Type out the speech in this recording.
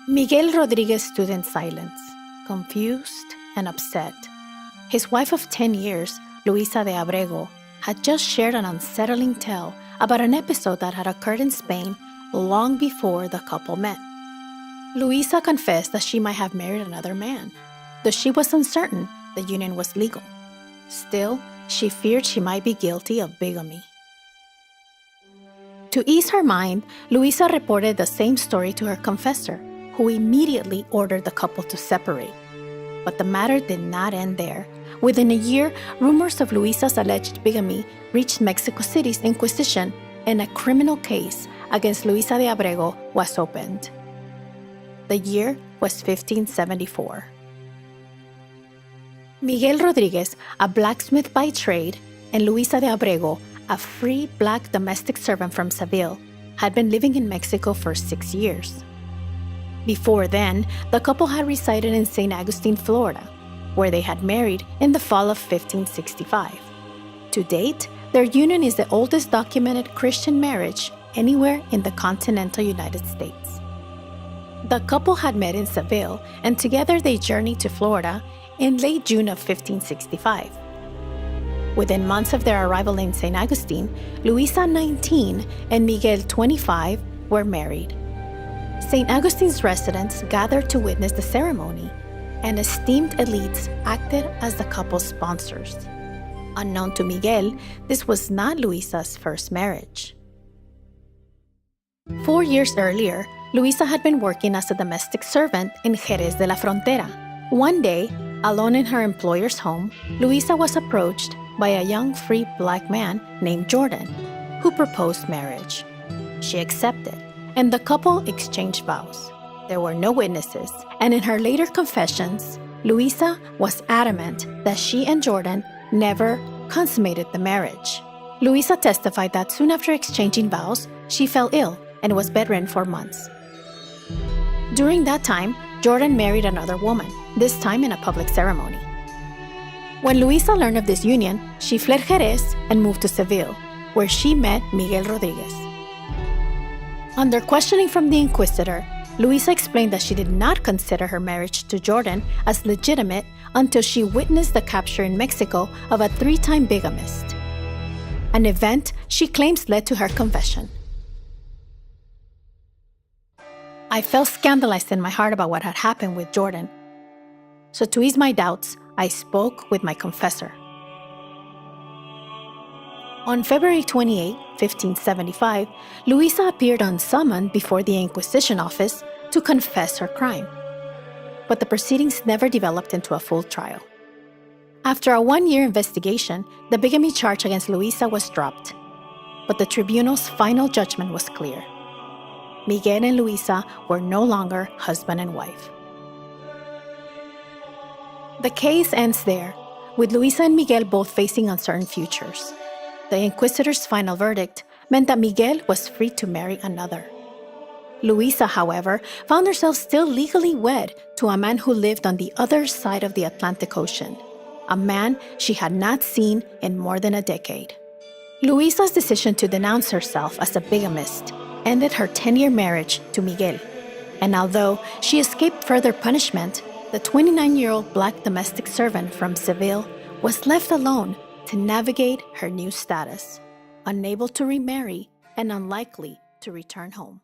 Miguel Rodriguez stood in silence, confused and upset. His wife of 10 years, Luisa de Abrego, had just shared an unsettling tale about an episode that had occurred in Spain long before the couple met. Luisa confessed that she might have married another man, though she was uncertain the union was legal. Still, she feared she might be guilty of bigamy. To ease her mind, Luisa reported the same story to her confessor, who immediately ordered the couple to separate. But the matter did not end there. Within a year, rumors of Luisa's alleged bigamy reached Mexico City's Inquisition, and a criminal case against Luisa de Abrego was opened. The year was 1574. Miguel Rodriguez, a blacksmith by trade, and Luisa de Abrego, a free black domestic servant from Seville, had been living in Mexico for 6 years. Before then, the couple had resided in St. Augustine, Florida, where they had married in the fall of 1565. To date, their union is the oldest documented Christian marriage anywhere in the continental United States. The couple had met in Seville, and together they journeyed to Florida in late June of 1565. Within months of their arrival in St. Augustine, Luisa, 19, and Miguel, 25, were married. St. Augustine's residents gathered to witness the ceremony, and esteemed elites acted as the couple's sponsors. Unknown to Miguel, this was not Luisa's first marriage. 4 years earlier, Luisa had been working as a domestic servant in Jerez de la Frontera. One day, alone in her employer's home, Luisa was approached by a young free black man named Jordan, who proposed marriage. She accepted, and the couple exchanged vows. There were no witnesses, and in her later confessions, Luisa was adamant that she and Jordan never consummated the marriage. Luisa testified that soon after exchanging vows, she fell ill and was bedridden for months. During that time, Jordan married another woman, this time in a public ceremony. When Luisa learned of this union, she fled Jerez and moved to Seville, where she met Miguel Rodriguez. Under questioning from the inquisitor, Luisa explained that she did not consider her marriage to Jordan as legitimate until she witnessed the capture in Mexico of a 3-time bigamist, an event she claims led to her confession. I felt scandalized in my heart about what had happened with Jordan. So to ease my doubts, I spoke with my confessor. On February 28, 1575, Luisa appeared unsummoned before the Inquisition office to confess her crime. But the proceedings never developed into a full trial. After a 1-year investigation, the bigamy charge against Luisa was dropped. But the tribunal's final judgment was clear. Miguel and Luisa were no longer husband and wife. The case ends there, with Luisa and Miguel both facing uncertain futures. The inquisitor's final verdict meant that Miguel was free to marry another. Luisa, however, found herself still legally wed to a man who lived on the other side of the Atlantic Ocean, a man she had not seen in more than a decade. Luisa's decision to denounce herself as a bigamist ended her 10-year marriage to Miguel, and although she escaped further punishment, the 29-year-old black domestic servant from Seville was left alone to navigate her new status, unable to remarry and unlikely to return home.